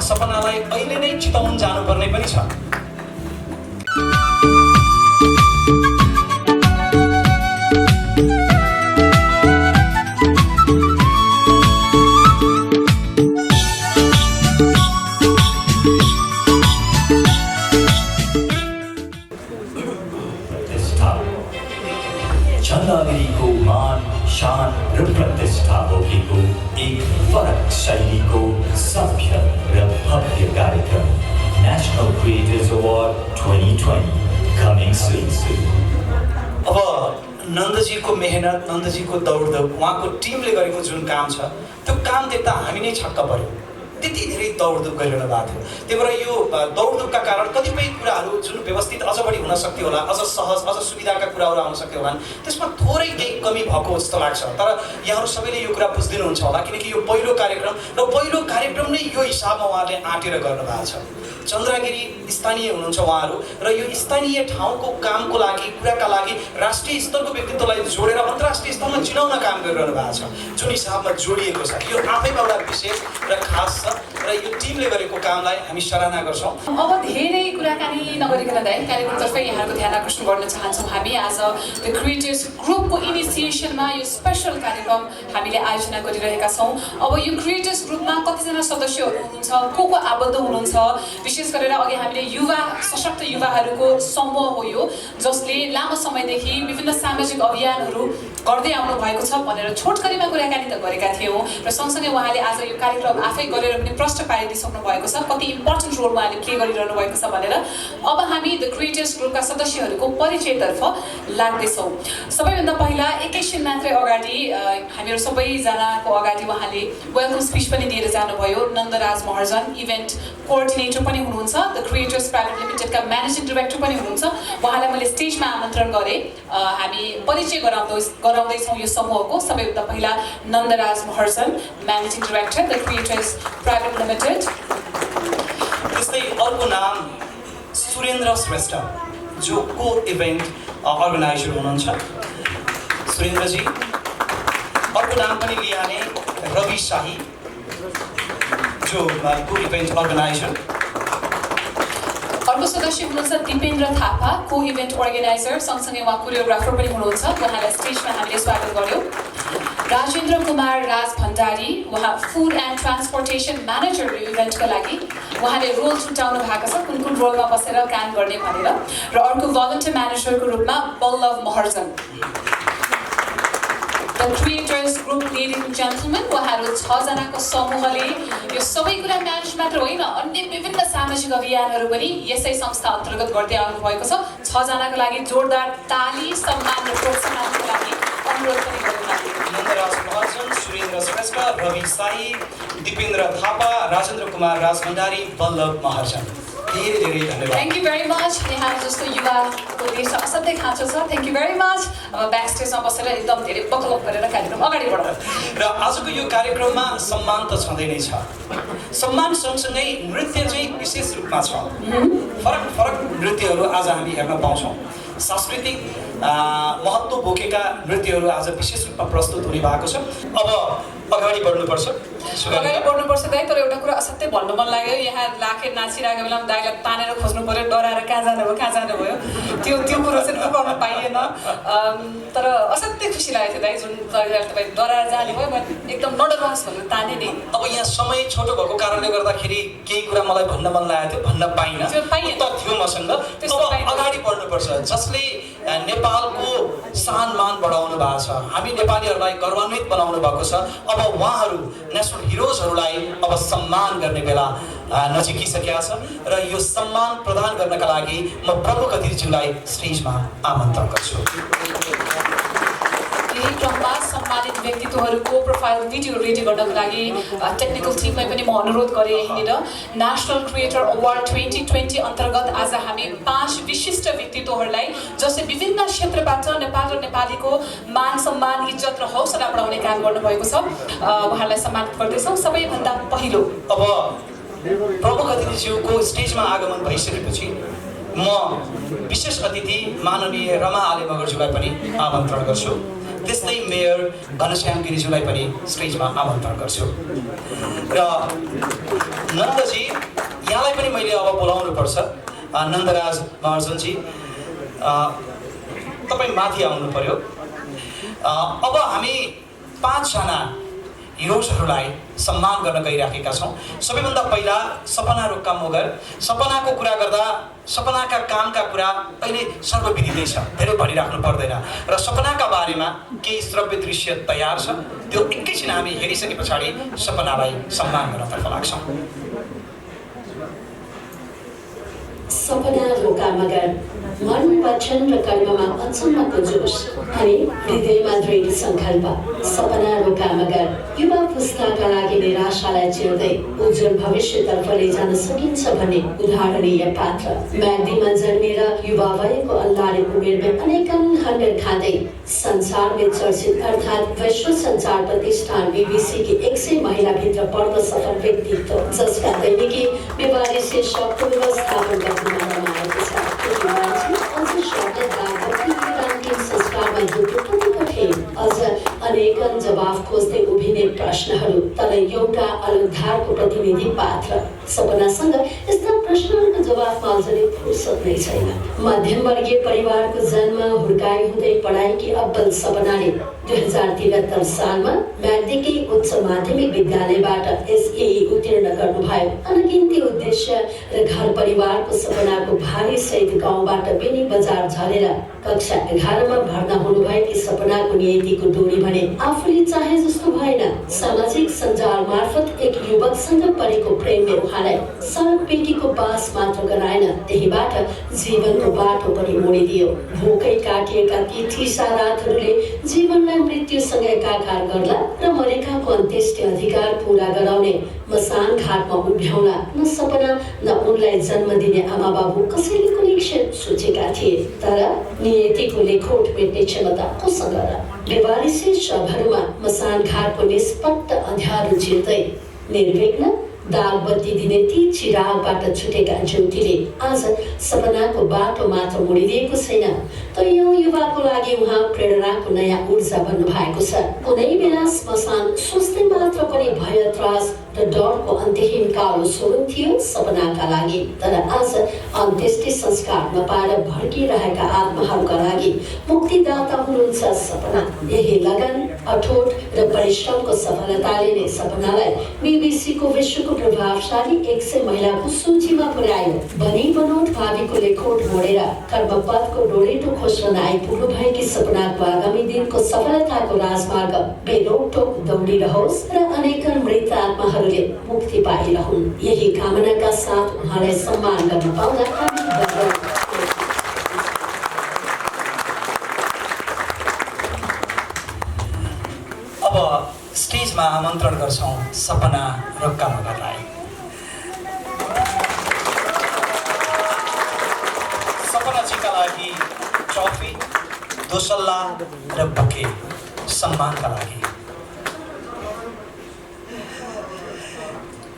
सपनालाई अहिले नै चिताउन जानुपर्ने पनि छ। चंद्रगिरी मान शान र प्रतिष्ठा बोकेको एक फरक शैलीको सभ्य र भव्य कार्यक्रम नेशनल क्रिएटर्स अवार्ड 2020 कमिङ सुन। अब नन्दजीको मेहनत, नन्दजीको दौडधुप, उहाँको टिमले गरेको जुन काम छ त्यो काम देख्दा हामी नै छक्क पर्यौँ। त्यति धेरै दौडधुप गरिरहनु भएको थियो। त्यही भएर यो दौडधुपका कारण कतिपय कुराहरू जुन व्यवस्थित अझ बढी हुन सक्थ्यो होला, अझ सहज, अझ सुविधाका कुराहरू आउन सक्थ्यो होला, त्यसमा थोरै केही कमी भएको जस्तो लाग्छ। तर यहाँहरू सबैले यो कुरा बुझिदिनुहुन्छ होला, किनकि यो पहिलो कार्यक्रम र पहिलो कार्यक्रम नै यो हिसाबमा उहाँहरूले आँटेर गर्नुभएको छ। चन्द्रगिरी स्थानीय हुनुहुन्छ उहाँहरू र यो स्थानीय ठाउँको कामको लागि, कुराका लागि राष्ट्रिय स्तरको व्यक्तित्वलाई जोडेर अन्तर्राष्ट्रिय स्तरमा चिनाउन काम गरिरहनु भएको छ, जुन हिसाबमा जोडिएको छ। यो आफैमा एउटा विशेष र खास छ र यो टिमले गरेको कामलाई हामी सराहना गर्छौँ। अब धेरै कुराकानी नगरिकन दाइ कार्यक्रमतर्फै यहाँको ध्यान आकर्षण गर्न चाहन्छौँ। हामी आज द क्रिएटर्स ग्रुपको इनिसिएसनमा यो स्पेसल कार्यक्रम हामीले आयोजना गरिरहेका छौँ। अब यो क्रिएटर्स ग्रुपमा कतिजना सदस्यहरू हुनुहुन्छ, को आबद्ध हुनुहुन्छ, विशेष गरेर अघि हामीले युवा सशक्त युवाहरूको समूह हो यो, जसले लामो समयदेखि विभिन्न सामाजिक अभियानहरू गर्दै आउनु भएको छ भनेर छोटकरीमा कुराकानी त गरेका थियौँ र सँगसँगै उहाँले आज यो कार्यक्रम आफै गरेर पनि प्रश्न पारिदिइसक्नु भएको छ, कति इम्पोर्टेन्ट रोल उहाँले प्ले गरिरहनु भएको छ भनेर। अब हामी द क्रिएटर्स ग्रुपका सदस्यहरूको परिचयतर्फ लाग्दैछौँ। सबैभन्दा पहिला एकैछिन मात्रै अगाडि हामीहरू सबैजनाको अगाडि उहाँले वेलकम स्पिच पनि दिएर जानुभयो। नन्दराज महर्जन इभेन्ट कोअर्डिनेटर पनि हुनुहुन्छ, द क्रिएटर्स प्राइभेट लिमिटेडका म्यानेजिङ डाइरेक्टर पनि हुनुहुन्छ। उहाँलाई मैले स्टेजमा आमन्त्रण गरेँ। हामी परिचय गराउँदैछौँ यो समूहको। सबैभन्दा पहिला Nandaraj Maharjan, managing director, the creators private limited. त्यस्तै अर्को नाम सुरेन्द्र श्रेष्ठ, जो को इभेन्ट अर्गनाइजर हुनुहुन्छ। सुरेन्द्रजी। अर्को नाम पनि लिइहालेँ रवि शाही, जो को इभेन्ट अर्गनाइजर। अर्को सदस्य हुनुहुन्छ दिपेन्द्र थापा, को इभेन्ट अर्गनाइजर, सँगसँगै उहाँ कोरियोग्राफर पनि हुनुहुन्छ। उहाँलाई स्टेजमा हामीले स्वागत गर्यौँ। राजेन्द्र कुमार राज भण्डारी, उहाँ फुड एन्ड ट्रान्सपोर्टेसन म्यानेजर यो इभेन्टका लागि। उहाँले रोल छुट्याउनु भएको छ, कुन कुन रोलमा बसेर काम गर्ने भनेर। र अर्को भलन्टियर म्यानेजरको रूपमा Ballabh Maharjan. The creators group ladies and gentlemen, उहाँहरू 6 जनाको समूहले यो सबै कुरा म्यानेज मात्र होइन, अन्य विभिन्न सामाजिक अभियानहरू पनि यसै संस्था अन्तर्गत गर्दै आउनु भएको छ। 6 जनाको लागि जोरदार ताली, सम्मान र प्रोत्साहनको लागि अनुरोध पनि गर्नु। नन्दराज महर्जन, सुरेन्द्र श्रेष्ठ, रवि शाही, दिपेन्द्र थापा, राजेन्द्र कुमार राज भण्डारी, बल्लभ महर्जन। धेरै धेरै धन्यवाद। Thank you very much. यहाँ जस्तो युवाको देशमा असाध्यै खाँचो छ। Thank you very much. अब ब्याक स्टेजमा बसेर एकदम धेरै बकलक गरेर कार्यक्रम अगाडि बढाउँ। र आजको यो कार्यक्रममा सम्मान त छँदै नै छ। सम्मान सँगसँगै नृत्य चाहिँ विशेष रूपमा छ। फरक फरक नृत्यहरू आज हामी हेर्न पाउँछौँ। सांस्कृतिक महत्त्व बोकेका नृत्यहरू आज विशेष रूपमा प्रस्तुत हुने भएको छ। अब अगाडि बढ्नुपर्छ। अगाडि बढ्नुपर्छ दाइ। तर एउटा कुरा असाध्यै भन्नु मन लाग्यो, यहाँ लाखेर नाचिरहेको बेलामा दाइलाई तानेर खोज्नु पऱ्यो, डराएर कहाँ जानुभयो त्यो कुरो चाहिँ लुकाउन पाइएन। तर असाध्यै खुसी लागेको थियो दाइ, जुन तपाईँ डराएर जानुभयो। म एकदम नडराउनुहोस् भनेर ताने नि। अब यहाँ समय छोटो भएको कारणले गर्दाखेरि केही कुरा मलाई भन्न मन लागेको थियो, भन्न पाइनँ। उत्तर थियो मसँग। अब अगाडि बढ्नुपर्छ। जसले नेपालको सान मान बढाउनु भएको छ, हामी नेपालीहरूलाई गौरवान्वित बनाउनु भएको छ। अब उहाँहरू नेसनल हिरोजहरूलाई अब सम्मान गर्ने बेला नजिकिसकेका छ र यो सम्मान प्रदान गर्नका लागि म प्रमुख अतिथिज्यूलाई स्टेजमा आमन्त्रण गर्छु। यही क्रममा सम्मानित व्यक्तित्वहरूको प्रोफाइल भिडियो रेडी गर्नको लागि टेक्निकल टिमलाई पनि म अनुरोध गरेँ। यहीँनिर नेसनल क्रिएटर अवार्ड 2020 अन्तर्गत आज हामी 5 विशिष्ट व्यक्तित्वहरूलाई, जसले विभिन्न क्षेत्रबाट नेपाल र नेपालीको मान सम्मान, इज्जत र हौसला बढाउने काम गर्नुभएको छ, उहाँलाई सम्मानित गर्दैछौँ। सबैभन्दा पहिलो अब प्रमुख अतिथिज्यूको स्टेजमा आगमन भइसकेपछि म विशेष अतिथि माननीय रमा आले मगरज्यूलाई पनि आमन्त्रण गर्छु। त्यस्तै मेयर घनश्याम गिरिज्यूलाई पनि स्टेजमा आमन्त्रण गर्छु। र नन्दजी यहाँलाई पनि मैले अब बोलाउनु पर्छ। नन्दराज महर्जनजी तपाईँ माथि आउनु पर्यो। अब हामी 5 जना हिरोजहरूलाई सम्मान गर्न गइराखेका छौँ। सबैभन्दा पहिला सपना रोक्का मगर। सपनाको कुरा गर्दा सपनाका कामका कुरा अहिले सर्वविदितै छ, धेरै भनिराख्नु पर्दैन। र सपनाका बारेमा केही श्रव्य दृश्य तयार छ, त्यो एकैछिन हामी हेरिसके पछाडि सपनालाई सम्मान गर्नतर्फ लाग्छौँ। सपना रोका मगर, मन वचन र कर्ममा अचम्मको जोश अनि हृदयमा दृढ सङ्कल्प। सपना रोका मगर युवा पुस्ताका लागि निराशालाई चिर्दै उज्जवल भविष्यतर्फ लैजान सकिन्छ भन्ने उदाहरणीय पात्र। म्याग्दीमा जन्मेर युवा भएको अल्लारे उमेरमै अनेकन हन्डर खाँदै संसारमै चर्चित अर्थात् वैश्व सञ्चार प्रतिष्ठान BBC की 100 महिलाभित्र पर्न सफल व्यक्तित्व, जसका दैनिकी व्यवहारिक शब्द व्यवस्थापन गर्नमा रमाएको छ। संस्कारमा जुटुटुटुको थिए। अझ अनेकन जवाफ खोज्दै उभिने प्रश्नहरू, तर एउटा अलङ्कारको प्रतिनिधि पात्र। सपनासँग यस्ता प्रश्नहरूको जवाफमा अझै फुर्सद नै छैन। मध्यमवर्गीय परिवारको जन्म, हुर्काई हुँदै पढाइकी अब्बल सपनाले 2073 सालमा म्याग्दीकै उच्च माध्यमिक विद्यालयबाट SAE उत्तीर्ण गर्नुभयो। अनगिन्ती उद्देश्य र घर परिवारको सपनाको भारी सहित गाउँबाट बेनी बजार झरेर कक्षा 11 मा भर्ना हुनुभएकी सपनाको नियतिको डोरी भने आफूले चाहे जस्तो भएन। सामाजिक सञ्जाल मार्फत एक युवकसँग परेको प्रेमले उहाँलाई सडक पेटीको पास मात्र गराएन, त्यहीबाट जीवनको बाटो पनि मोडिदियो। भोकै काटिएका ती चिसा रातहरूले जीवनलाई मृत्युसँग एकाकार गर्ला र मरेकाको अन्त्येष्टि अधिकार पूरा गराउने मसान घाटमा उभ्याउला। न सपना न उनलाई जन्म दिने आमा बाबु कसैले कुनै क्षण सोचेका थिए, तर नियतिको लेखोट मेट्ने क्षमता कोसँग र? व्यवहारिक शब्दहरूमा मसान घाटको निष्पट्ट अँध्यारो चिर्दै निर्विघ्न दाग बत्ती दिने ती चिरागबाट छुटेका ज्योतिले आज सपनाको बाटो मात्र मोडिदिएको छैन, तर यो युवाको लागि उहाँ प्रेरणाको नयाँ ऊर्जा बन्नु भएको छ। कुनै बेला स्मशान सोच्दै मात्र पनि भय, त्रास र डरको अन्त्यहीन कालो स्वरूप थियो सपनाका लागि, तर आज अन्त्येष्टि संस्कार नपाएर भड्किरहेका आत्माहरूका लागि मुक्तिदाता हुनुहुन्छ सपना। यही लगन, अठोट र परिश्रमको सफलताले नै सपनालाई BBC को विश्वको प्रभावशाली 100 महिलाको सूचीमा पुर्यायो। बनी बनोट भावीको लेखोट मोडेर कर्मपथको डोरेटो खोज्न आइपुग्नु भएकी सपनाको आगामी दिनको सफलताको राजमार्ग बेरोकटोक दौडिरहोस् र अनेकन मृत आत्माहरूले मुक्ति पाइरहन्। यही कामनाका साथ उहाँलाई सम्मान गर्न पाउँदा हामी धन्यवाद। अब स्टेजमा आमन्त्रण गर्छौँ सपना रोक्का मगरलाई। सपनाजीका लागि ट्रफी, दोसल्ला र बुके सम्मानका लागि।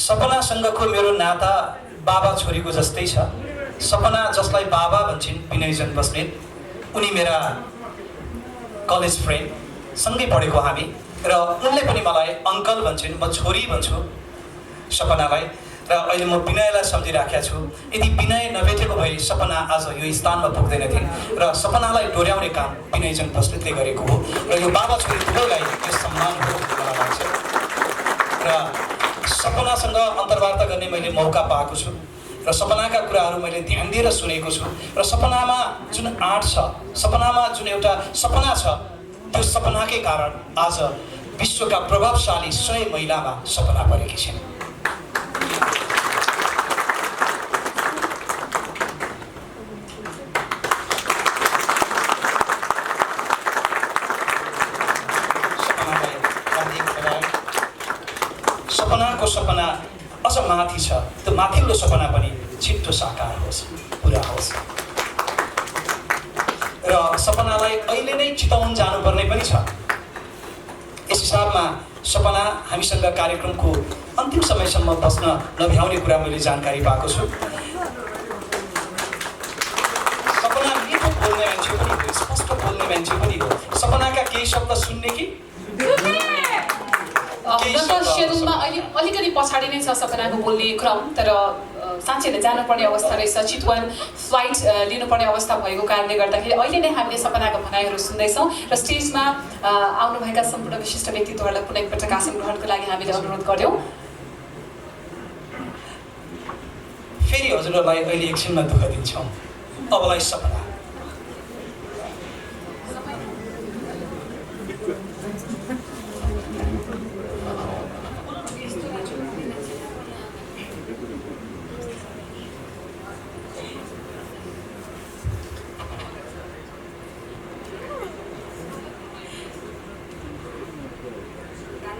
सपनासँगको मेरो नाता बाबा छोरीको जस्तै छ। सपना जसलाई बाबा भन्छन् विनयजन बस्नेत, उनी मेरा कलेज फ्रेन्ड, सँगै पढेको हामी, र उनले पनि मलाई अङ्कल भन्छन्, म छोरी भन्छु सपनालाई। र अहिले म विनयलाई सम्झिराखेको छु। यदि विनय नभेटेको भए सपना आज यो स्थानमा पुग्दैन थिइन्, र सपनालाई डोर्याउने काम विनयजन बस्नेतले गरेको हो, र यो बाबा छोरी दुवैलाई यो सम्मान हो मलाई लाग्छ। र सपनासँग अन्तर्वार्ता गर्ने मैले मौका पाएको छु, र सपनाका कुराहरू मैले ध्यान दिएर सुनेको छु, र सपनामा जुन आँट छ, सपनामा जुन एउटा सपना छ, त्यो सपनाकै कारण आज विश्वका प्रभावशाली 100 महिलामा सपना परेकी छिन्। सपनाको सपना अझ माथि छ, त्यो माथिल्लो सपना पनि छिट्टो साकार होस्, पुरा होस्। र सपनालाई अहिले नै चितवन जानुपर्ने पनि छ। यस हिसाबमा सपना हामीसँग कार्यक्रमको अन्तिम समयसम्म बस्न नभ्याउने कुरा मैले जानकारी पाएको छु। सपना मिठो बोल्ने मान्छे पनि हो, स्पष्ट बोल्ने मान्छे पनि हो। सपनाका केही शब्द सुन्ने कि सेड्युलमा अहिले अलिकति पछाडि नै छ सपनाको बोल्ने क्रम, तर साँच्चै नै जानुपर्ने अवस्था रहेछ। चितवन फ्लाइट लिनुपर्ने अवस्था भएको कारणले गर्दाखेरि अहिले नै हामीले सपनाको भनाइहरू सुन्दैछौँ र स्टेजमा आउनुभएका सम्पूर्ण विशिष्ट व्यक्तित्वहरूलाई पुनः एकपटक आसन ग्रहणको लागि हामीले अनुरोध गर्यौँ। फेरि हजुरहरूलाई अहिले एकछिनमा दुःख दिन्छौँ। अबलाई सपना।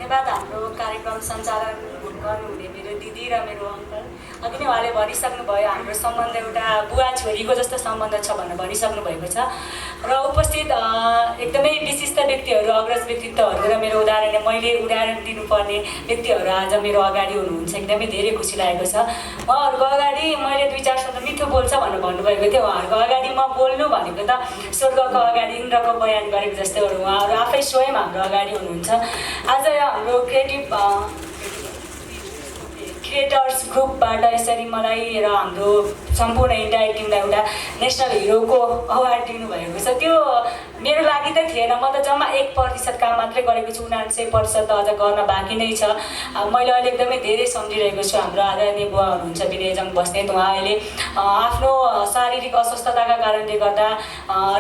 धन्यवाद हाम्रो कार्यक्रम सञ्चालन गर्नुहुने मेरो दिदी र मेरो अङ्कल। अघि नै उहाँले भनिसक्नुभयो हाम्रो सम्बन्ध एउटा बुवा छोरीको जस्तो सम्बन्ध छ भनेर भनिसक्नु भएको छ र उपस्थित एकदमै विशिष्ट व्यक्तिहरू, अग्रज व्यक्तित्वहरू र मेरो मैले उदाहरण दिनुपर्ने व्यक्तिहरू आज मेरो अगाडि हुनुहुन्छ। एकदमै धेरै खुसी लागेको छ। उहाँहरूको अगाडि मैले 2-4 शब्द मिठो बोल्छ भनेर भन्नुभएको थियो। उहाँहरूको अगाडि म बोल्नु भनेको त स्वर्गको अगाडि इन्द्रको बयान गरेको जस्तै हो। उहाँहरू आफै स्वयं हाम्रो अगाडि हुनुहुन्छ। आज हाम्रो क्रिएटर्स ग्रुपबाट यसरी मलाई र हाम्रो सम्पूर्ण इन्टायर टिमलाई एउटा नेसनल हिरोको अवार्ड दिनुभएको छ। त्यो मेरो लागि त थिएन। म त जम्मा 1% काम मात्रै गरेको छु, 99% त अझ गर्न बाँकी नै छ। मैले अहिले एकदमै धेरै सम्झिरहेको छु। हाम्रो आदरणीय बुवा हुनुहुन्छ विनयजङ बस्नेत। उहाँ अहिले आफ्नो शारीरिक अस्वस्थताका कारणले गर्दा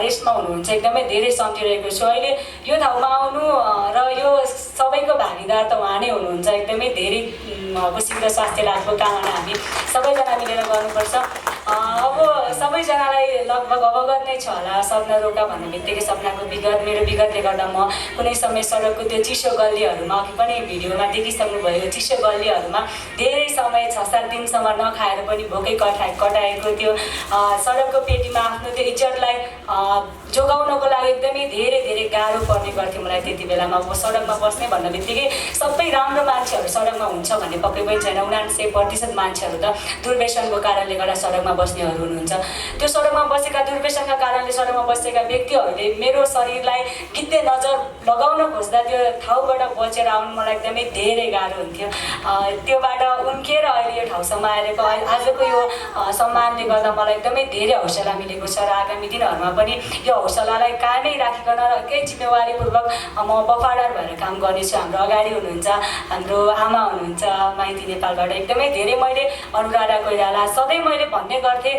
रेस्टमा हुनुहुन्छ। एकदमै धेरै सम्झिरहेको छु। अहिले यो ठाउँमा आउनु र यो सबैको भागीदार त उहाँ नै हुनुहुन्छ। एकदमै धेरै शीघ्र स्वास्थ्य लाभको कामना हामी सबैजना मिलेर गर्नुपर्छ। अब सबैजनालाई लगभग अवगत नै छ होला सपना रोका भन्ने बित्तिकै सपनाको मेरो विगतले गर्दा म कुनै समय सडकको त्यो चिसो गल्लीहरूमा, अघि पनि भिडियोमा देखिसक्नुभयो, चिसो गल्लीहरूमा धेरै समय 6-7 दिनसम्म नखाएर पनि भोकै कटाएको त्यो सडकको पेटीमा आफ्नो त्यो इज्जतलाई जोगाउनको लागि एकदमै धेरै गाह्रो पर्ने गर्थ्यो मलाई त्यति बेलामा। अब सडकमा बस्ने भन्ने बित्तिकै सबै राम्रो मान्छेहरू सडकमा हुन्छ भन्ने पक्कै पनि छैन। 99% मान्छेहरू त दुर्व्यसनको कारणले गर्दा सडकमा बस्नेहरू हुनुहुन्छ। त्यो सडकमा बसेका दुर्व्यसनका कारणले सडकमा बसेका व्यक्तिहरूले मेरो शरीरलाई गिद्धे नजर लगाउन खोज्दा त्यो ठाउँबाट बचेर आउनु मलाई एकदमै धेरै गाह्रो हुन्थ्यो। त्योबाट उम्किएर अहिले यो ठाउँसम्म आएको आजको यो सम्मानले गर्दा मलाई एकदमै धेरै हौसला मिलेको छ र आगामी दिनहरूमा पनि यो हौसलालाई कायमै राखिकन र केही जिम्मेवारीपूर्वक म वफादार भएर काम गर्नेछु। हाम्रो अगाडि हुनुहुन्छ हाम्रो आमा हुनुहुन्छ माइती नेपालबाट। एकदमै धेरै मैले अनुराधा कोइराला सधैँ मैले भन्ने गर्थेँ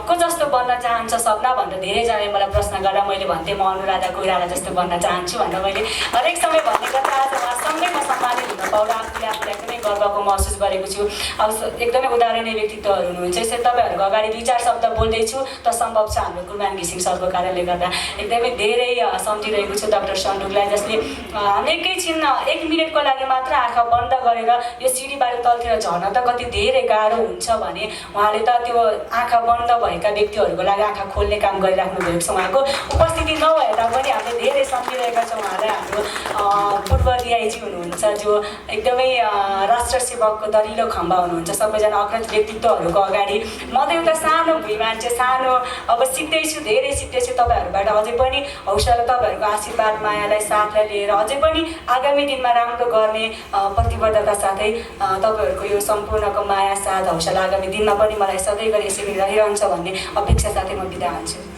को जस्तो बन्न चाहन्छ सपना भनेर धेरैजनाले मलाई प्रश्न गर्दा मैले भन्थेँ म अनुराधा कोइराला जस्तो बन्न चाहन्छु भनेर मैले हरेक समय भन्ने गर्दा आज उहाँसँगै म सम्मानित हुन पाउँदा आफूलाई एकदमै गर्वको महसुस गरेको छु। अब एकदमै उदाहरणीय व्यक्तित्वहरू हुनुहुन्छ। यसरी तपाईँहरूको अगाडि 2-4 शब्द बोल्दैछु त सम्भव छ हाम्रो कुलमान घिसिङ सरको कारणले गर्दा। एकदमै धेरै सम्झिरहेको छु डाक्टर सन्डुकलाई, जसले हामी एकैछिन 1 मिनटको लागि मात्र आँखा बन्द गरेर यो सिँढीबाट तलतिर झर्न त कति धेरै गाह्रो हुन्छ भने उहाँले त त्यो आँखा बन्द भएका व्यक्तिहरूको लागि आँखा खोल्ने काम गरिराख्नु भएको छ। उहाँको उपस्थिति नभए तापनि हामीले धेरै सम्झिरहेका छौँ उहाँलाई। हाम्रो पूर्व डिआइजी हुनुहुन्छ जो एकदमै राष्ट्र सेवकको दरिलो खम्बा हुनुहुन्छ। सबैजना अग्रज व्यक्तित्वहरूको अगाडि म त एउटा सानो भुइँ मान्छे, सानो अब सिक्दैछु, धेरै सिक्दैछु। तपाईँहरूबाट अझै पनि हौसला, तपाईँहरूको आशीर्वाद मायालाई साथलाई लिएर अझै पनि आगामी दिनमा राम्रो गर्ने प्रतिबद्धता साथै तपाईँहरूको यो सम्पूर्णको माया साथ हौसला आगामी दिनमा पनि मलाई सधैँ गरी यसरी रहिरहन्छ भन्ने अपेक्षा साथै म बिदा हुन्छु।